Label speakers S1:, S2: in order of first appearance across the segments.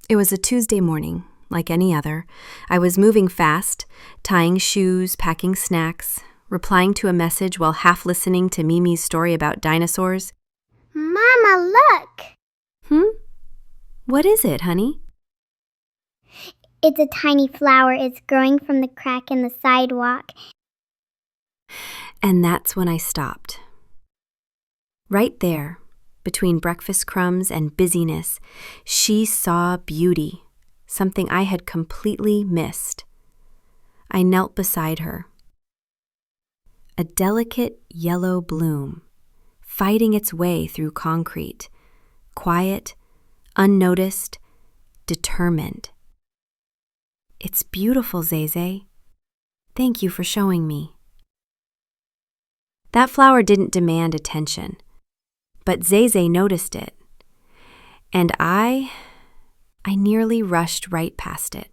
S1: It was a Tuesday morning, like any other. I was moving fast, tying shoes, packing snacks, replying to a message while half listening to Mimi's story about dinosaurs.
S2: Mama, look!
S1: What is it, honey?
S2: It's a tiny flower. It's growing from the crack in the sidewalk.
S1: And that's when I stopped. Right there, between breakfast crumbs and busyness, she saw beauty, something I had completely missed. I knelt beside her. A delicate yellow bloom, fighting its way through concrete, quiet, unnoticed, determined. It's beautiful, Zae Zae. Thank you for showing me. That flower didn't demand attention, but Zae Zae noticed it, and I nearly rushed right past it.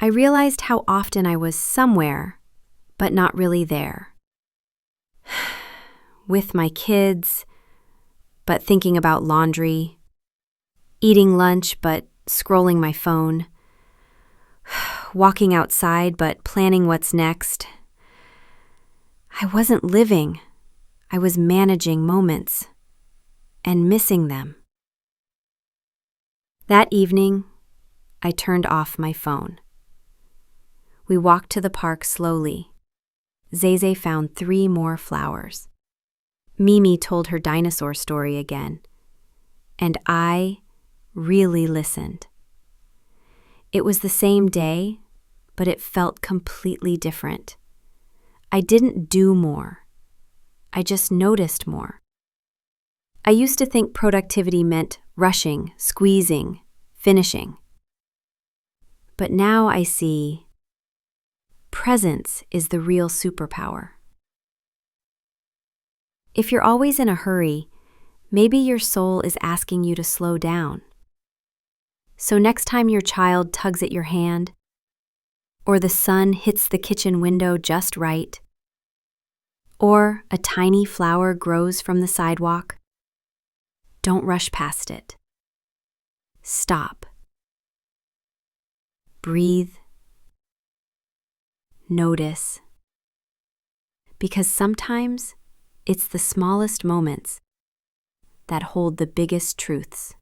S1: I realized how often I was somewhere, but not really there. With my kids, but thinking about laundry, eating lunch, but scrolling my phone, walking outside, but planning what's next. I wasn't living. I was managing moments and missing them. That evening, I turned off my phone. We walked to the park slowly. Zae Zae found 3 more flowers. Mimi told her dinosaur story again, and I really listened. It was the same day, but it felt completely different. I didn't do more. I just noticed more. I used to think productivity meant rushing, squeezing, finishing. But now I see presence is the real superpower. If you're always in a hurry, maybe your soul is asking you to slow down. So next time your child tugs at your hand, or the sun hits the kitchen window just right, or a tiny flower grows from the sidewalk, don't rush past it. Stop. Breathe. Notice. Because sometimes it's the smallest moments that hold the biggest truths.